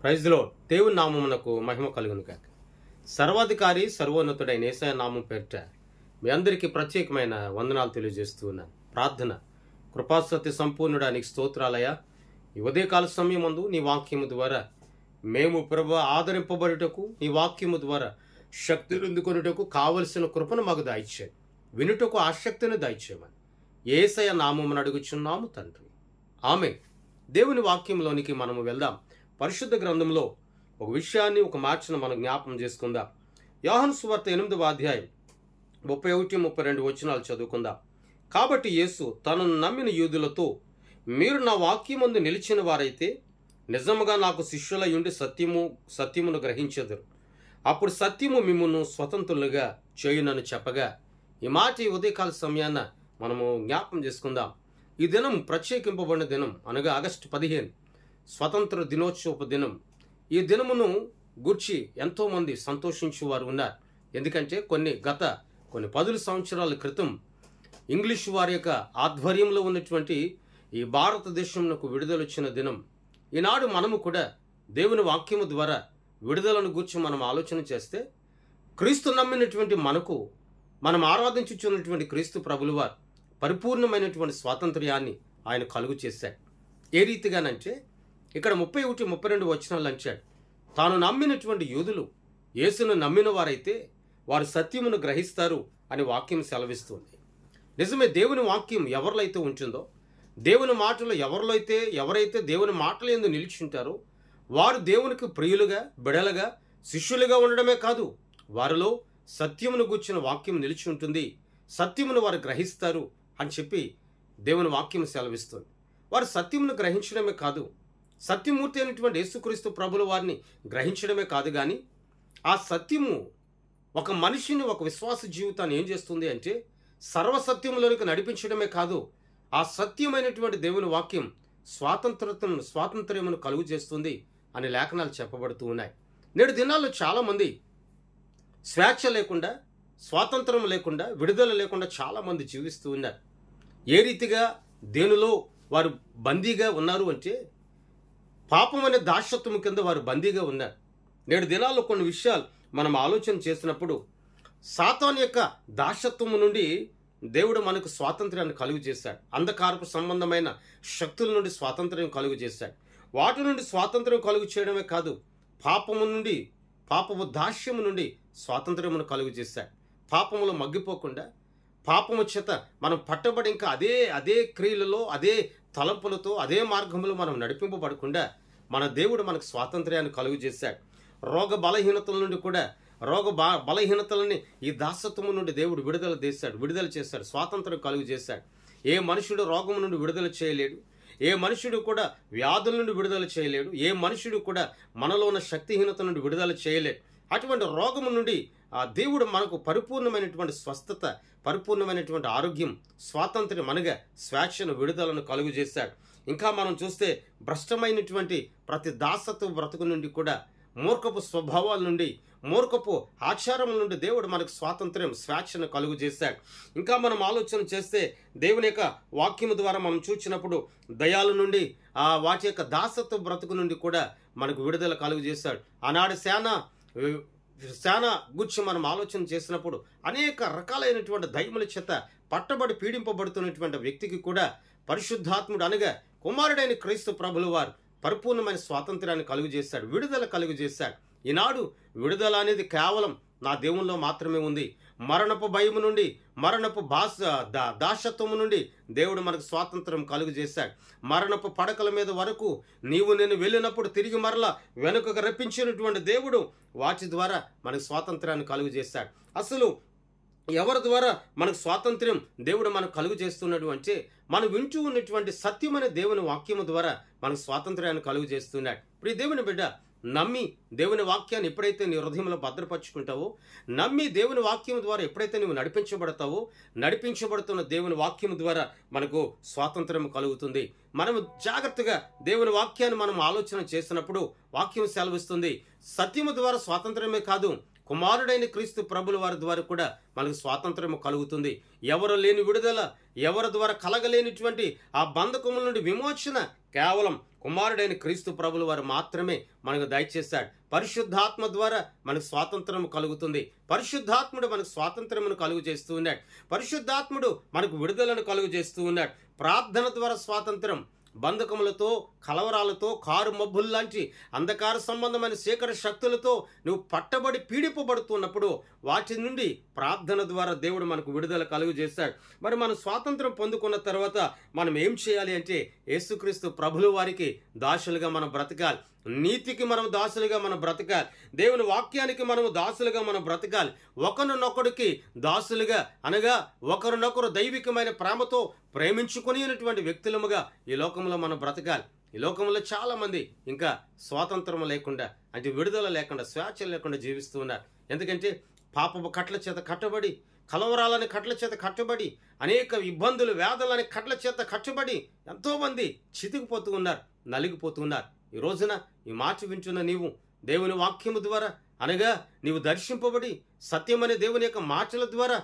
Praise the lord. దేవుని నామమునకు మహిమ కలుగును గాక. సర్వాధికారి సర్వోన్నతుడైన యేసయ్య నామం పేరిట మీ అందరికీ ప్రత్యేకమైన వందనాలు తెలియజేస్తూ ఉన్నాను. ప్రార్థన. కృపాసత్య సంపూర్ణుడానికి స్తోత్రాలయ. ఈ ఉదయకాల సమయమందు నీ వాక్యము ద్వారా మేము ప్రభువా ఆదరింపబడుటకు, నీ వాక్యము ద్వారా శక్తిని అందుకొనుటకు కావలసిన కృపను మాకు దయచేయి. వినుటకు ఆసక్తిని దయచేయమని యేసయ్య నామమున అడుగుచున్నాము తండ్రి. ఆమేన్. దేవుని వాక్యంలోనికి మనము వెళ్దాం. పరిశుద్ధ గ్రంథంలో ఒక విషయాన్ని, ఒక మార్చిని మనం జ్ఞాపకం చేసుకుందాం. యోహాను సువార్త 8వ అధ్యాయం 31-32 వచనాలు చదువుకుందాం. కాబట్టి యేసు తనను నమ్మిన యూదులతో, మీరు నా వాక్యమందు నిలిచిన వారైతే నిజముగా నాకు శిష్యులయుండి సత్యమును గ్రహించెదరు. అప్పుడు సత్యము మిమ్మును స్వతంత్రులుగా చేయునని చెప్పగా, ఈ మాట ఈ ఉదయకాల సమయాన మనము జ్ఞాపకం చేసుకుందాం. ఈ దినం ప్రత్యేకింపబడిన దినం, అనగా ఆగస్టు 15 స్వతంత్ర దినోత్సవ దినం. ఈ దినమును గూర్చి ఎంతోమంది సంతోషించేవారు ఉన్నారు. ఎందుకంటే కొన్ని 10 సంవత్సరాల క్రితం ఇంగ్లీష్ వారి యొక్క ఆధ్వర్యంలో ఉన్నటువంటి ఈ భారతదేశంకు విడుదల వచ్చిన దినం. ఈనాడు మనము కూడా దేవుని వాక్యము ద్వారా విడుదలను గూర్చి మనం ఆలోచన చేస్తే, క్రీస్తు నమ్మినటువంటి మనకు, మనం ఆరాధించుచున్నటువంటి క్రీస్తు ప్రభులు వారు పరిపూర్ణమైనటువంటి స్వాతంత్ర్యాన్ని ఆయన కలుగు చేశాడు. ఏ రీతిగానంటే ఇక్కడ 31-32 వచనాలు అంచాడు. తాను నమ్మినటువంటి యూదులు యేసును నమ్మిన వారైతే వారు సత్యమును గ్రహిస్తారు అని వాక్యం సెలవిస్తుంది. నిజమే, దేవుని వాక్యం ఎవరిలో అయితే ఉంటుందో, దేవుని మాటలు ఎవరైతే దేవుని మాటలు యందు నిలిచి ఉంటారో వారు దేవునికి ప్రియులుగా, బిడలుగా, శిష్యులుగా ఉండడమే కాదు, వారిలో సత్యమును గూర్చిన వాక్యం నిలిచి ఉంటుంది. సత్యమును వారు గ్రహిస్తారు అని చెప్పి దేవుని వాక్యం సెలవిస్తుంది. వారు సత్యమును గ్రహించడమే కాదు, సత్యమూర్తి అయినటువంటి యేసుక్రీస్తు ప్రభుల వారిని గ్రహించడమే కాదు, కానీ ఆ సత్యము ఒక మనిషిని, ఒక విశ్వాస జీవితాన్ని ఏం చేస్తుంది అంటే సర్వసత్యంలోనికి నడిపించడమే కాదు, ఆ సత్యమైనటువంటి దేవుని వాక్యం స్వాతంత్ర్యమును కలుగు చేస్తుంది అని లేఖనాలు చెప్పబడుతూ ఉన్నాయి. నేడు దినాల్లో చాలామంది స్వేచ్ఛ లేకుండా, స్వాతంత్రం లేకుండా, విడుదల లేకుండా చాలామంది జీవిస్తూ ఉన్నారు. ఏ రీతిగా దేనిలో వారు బందీగా ఉన్నారు అంటే పాపం అనే దాసత్వము కింద వారు బందీగా ఉన్నారు. నేడు దినాల్లో కొన్ని విషయాలు మనం ఆలోచన చేసినప్పుడు, సాతాను యొక్క దాసత్వము నుండి దేవుడు మనకు స్వాతంత్ర్యాన్ని కలుగు చేశాడు. అంధకారపు సంబంధమైన శక్తుల నుండి స్వాతంత్ర్యం కలుగు చేశాడు. వాటి నుండి స్వాతంత్ర్యం కలుగు చేయడమే కాదు, పాపము దాస్యము నుండి స్వాతంత్ర్యమును కలుగు చేశాడు. పాపములో మగ్గిపోకుండా, పాపము చేత మనం పట్టబడి ఇంకా అదే క్రియలలో, అదే తలంపులతో, అదే మార్గంలో మనం నడిపింపబడకుండా మన దేవుడు మనకు స్వాతంత్ర్యాన్ని కలుగు చేశాడు. రోగ బలహీనతలని ఈ దాసత్వము నుండి దేవుడు విడుదల చేశాడు, స్వాతంత్రం కలుగు చేశాడు. ఏ మనుషుడు రోగము నుండి విడుదల చేయలేడు, ఏ మనుషుడు కూడా వ్యాధుల నుండి విడుదల చేయలేడు, ఏ మనుషుడు కూడా మనలో ఉన్న శక్తిహీనత నుండి విడుదల చేయలేడు. అటువంటి రోగము నుండి ఆ దేవుడు మనకు పరిపూర్ణమైనటువంటి స్వస్థత, పరిపూర్ణమైనటువంటి ఆరోగ్యం, స్వాతంత్ర్యం, అనగా స్వేచ్ఛను, విడుదలను కలుగు చేశాడు. ఇంకా మనం చూస్తే భ్రష్టమైనటువంటి ప్రతి దాసత్వ బ్రతుకు నుండి కూడా, మూర్ఖపు స్వభావాల నుండి, మూర్ఖపు ఆచారముల నుండి దేవుడు మనకు స్వాతంత్ర్యం, స్వేచ్ఛను కలుగు చేశాడు. ఇంకా మనం ఆలోచన చేస్తే దేవుని యొక్క వాక్యము ద్వారా మనం చూచినప్పుడు దయాల నుండి, వాటి యొక్క దాసత్వ బ్రతుకు నుండి కూడా మనకు విడుదల కలుగు చేశాడు. ఆనాడు శాన గురించి మనం ఆలోచన చేసినప్పుడు అనేక రకాలైనటువంటి దయ్యముల చేత పట్టబడి పీడింపబడుతున్నటువంటి వ్యక్తికి కూడా పరిశుద్ధాత్ముడు, అనగా కుమారుడైన క్రీస్తు ప్రభుల వారు పరిపూర్ణమైన స్వాతంత్ర్యాన్ని కలుగు చేశాడు, విడుదల కలుగు చేశాడు. ఈనాడు విడుదల అనేది కేవలం నా దేవునిలో మాత్రమే ఉంది. మరణపు భయము నుండి, మరణపు దాసత్వము నుండి దేవుడు మనకు స్వాతంత్రం కలుగు చేశాడు. మరణపు పడకల మీద వరకు నేను వెళ్ళినప్పుడు తిరిగి మరలా వెనుకకు రప్పించినటువంటి దేవుడు వాటి ద్వారా మనకు స్వాతంత్రాన్ని కలుగు చేశాడు. అసలు ఎవరి ద్వారా మనకు స్వాతంత్ర్యం దేవుడు మనకు కలుగు చేస్తున్నాడు అంటే, మనం వింటూ ఉన్నటువంటి సత్యమైన దేవుని వాక్యము ద్వారా మనకు స్వాతంత్ర్యాన్ని కలుగు చేస్తున్నాడు. ఇప్పుడు ఈ దేవుని బిడ్డ నమ్మి దేవుని వాక్యాన్ని ఎప్పుడైతే నీ హృదయంలో భద్రపరుచుకుంటావో, నమ్మి దేవుని వాక్యం ద్వారా ఎప్పుడైతే నువ్వు నడిపించబడుతున్న దేవుని వాక్యం ద్వారా మనకు స్వాతంత్రం కలుగుతుంది. మనము జాగ్రత్తగా దేవుని వాక్యాన్ని మనం ఆలోచన చేసినప్పుడు వాక్యం సెలవిస్తుంది, సత్యము ద్వారా స్వాతంత్రమే కాదు, కుమారుడైన క్రీస్తు ప్రభుల వారి ద్వారా కూడా మనకు స్వాతంత్రము కలుగుతుంది. ఎవరు లేని విడుదల, ఎవరి ద్వారా కలగలేనిటువంటి ఆ బంధకముల నుండి విమోచన కేవలం కుమారుడైన క్రీస్తు ప్రభులు వారు మాత్రమే మనకు దయచేశాడు. పరిశుద్ధాత్మ ద్వారా మనకు స్వాతంత్రం కలుగుతుంది. పరిశుద్ధాత్ముడు మనకు స్వాతంత్రమును కలుగు చేస్తూ ఉన్నాడు. పరిశుద్ధాత్ముడు మనకు విడుదలను కలుగు చేస్తూ ఉన్నాడు. ప్రార్థన ద్వారా స్వాతంత్రం. బంధకములతో, కలవరాలతో, కారు మబ్బుల్లాంటి అంధకార సంబంధమైన శేఖర శక్తులతో నువ్వు పట్టబడి పీడింపబడుతున్నప్పుడు వాటి నుండి ప్రార్థన ద్వారా దేవుడు మనకు విడుదల కలుగు చేశాడు. మరి మనం స్వాతంత్రం పొందుకున్న తర్వాత మనం ఏం చేయాలి అంటే యేసుక్రీస్తు ప్రభులు వారికి దాసులుగా మనం బ్రతకాలి. నీతికి మనం దాసులుగా మనం బ్రతకాలి. దేవుని వాక్యానికి మనము దాసులుగా మనం బ్రతకాలి. ఒకరినొకడికి దాసులుగా అనగా ఒకరినొకరు దైవికమైన ప్రేమతో ప్రేమించుకునేటువంటి వ్యక్తులముగా ఈ లోకంలో మనం బ్రతకాలి. ఈ లోకంలో చాలా మంది ఇంకా స్వాతంత్రం లేకుండా, అంటే విడుదల లేకుండా, స్వేచ్ఛ లేకుండా జీవిస్తూ ఉన్నారు. ఎందుకంటే పాపపు కట్ల చేత కట్టబడి, కలవరాలని కట్ల చేత కట్టబడి, అనేక ఇబ్బందులు, వేదలని కట్ల చేత కట్టబడి ఎంతోమంది చితికిపోతూ ఉన్నారు, నలిగిపోతూ ఉన్నారు. ఈ రోజున ఈ మాట వింటున్న నీవు దేవుని వాక్యము ద్వారా అనగా నీవు దర్శింపబడి సత్యమనే దేవుని యొక్క మాటల ద్వారా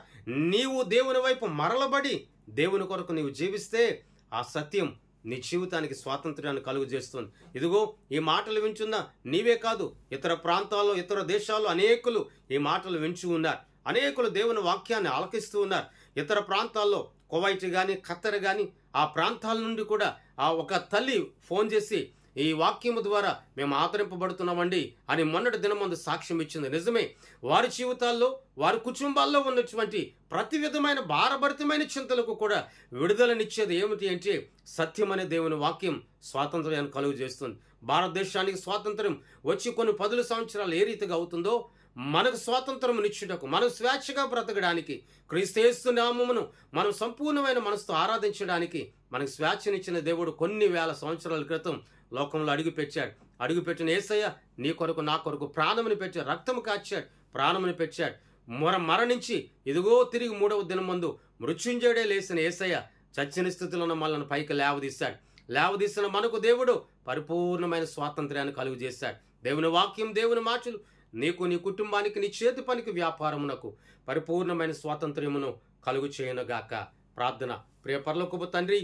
నీవు దేవుని వైపు మరలబడి దేవుని కొరకు నీవు జీవిస్తే ఆ సత్యం నీ జీవితానికి స్వాతంత్ర్యాన్ని కలుగు చేస్తుంది. ఇదిగో ఈ మాటలు వింటున్న నీవే కాదు, ఇతర ప్రాంతాల్లో, ఇతర దేశాల్లో అనేకులు ఈ మాటలు వింటూ ఉన్నారు. అనేకులు దేవుని వాక్యాన్ని ఆలకిస్తూ ఉన్నారు. ఇతర ప్రాంతాల్లో కువైట్ కానీ, ఖత్తర్ కానీ ఆ ప్రాంతాల నుండి కూడా ఆ ఒక తల్లి ఫోన్ చేసి ఈ వాక్యము ద్వారా మేము ఆదరింపబడుతున్నామండి అని మొన్నటి దినమందు సాక్ష్యం ఇచ్చింది. నిజమే, వారి జీవితాల్లో, వారి కుటుంబాల్లో ఉన్నటువంటి ప్రతి విధమైన భారభరితమైన చింతలకు కూడా విడుదలనిచ్చేది ఏమిటి అంటే సత్యం అనే దేవుని వాక్యం స్వాతంత్ర్యాన్ని కలుగు చేస్తుంది. భారతదేశానికి స్వాతంత్రం వచ్చి కొన్ని 10 సంవత్సరాలు ఏ రీతిగా అవుతుందో మనకు స్వాతంత్రం నిచ్చుటకు, మనం స్వేచ్ఛగా బ్రతకడానికి, క్రీస్తు నామమును మనం సంపూర్ణమైన మనసుతో ఆరాధించడానికి మనకు స్వేచ్ఛనిచ్చిన దేవుడు కొన్ని వేల సంవత్సరాల క్రితం లోకంలో అడుగుపెట్టిన యేసయ్య నీ కొరకు, నా కొరకు ప్రాణముని పెట్టాడు, రక్తము కాచాడు, ప్రాణముని పెట్టాడు. మరణించి ఇదిగో తిరిగి 3వ దినం ముందు మృత్యుంజయుడే లేసిన యేసయ్య చచ్చిన స్థితిలో ఉన్న మనల్ని పైకి లేవదీసిన మనకు దేవుడు పరిపూర్ణమైన స్వాతంత్ర్యాన్ని కలుగు చేశాడు. దేవుని వాక్యం, దేవుని మాటలు నీకు, నీ కుటుంబానికి, నీ చేతి పనికి, వ్యాపారమునకు పరిపూర్ణమైన స్వాతంత్ర్యమును కలుగు చేయనుగాక. ప్రార్థన. ప్రియ పరలోకపు తండ్రి,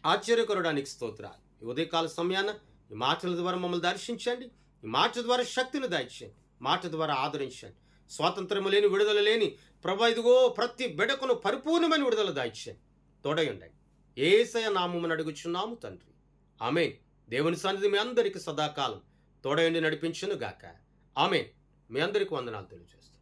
ఆశ్చర్యకరుడానికి స్తోత్రాలు. ఈ ఉదయకాల సమయాన ఈ మాటల ద్వారా మమ్మల్ని దర్శించండి. ఈ మాట ద్వారా శక్తిని దయచేయండి. మాట ద్వారా ఆదరించండి. స్వాతంత్రము లేని, విడుదల లేని ప్రభు ఇదిగో ప్రతి బిడకును పరిపూర్ణమైన విడుదల దయచేయండి. తోడయుండండి. యేసయ్య నామమున అడుగుచున్నాము తండ్రి, ఆమేన్. దేవుని సన్నిధి మీ అందరికీ సదాకాలం తోడయుండి నడిపించును గాక. ఆమేన్. మీ అందరికీ వందనాలు తెలియజేస్తాను.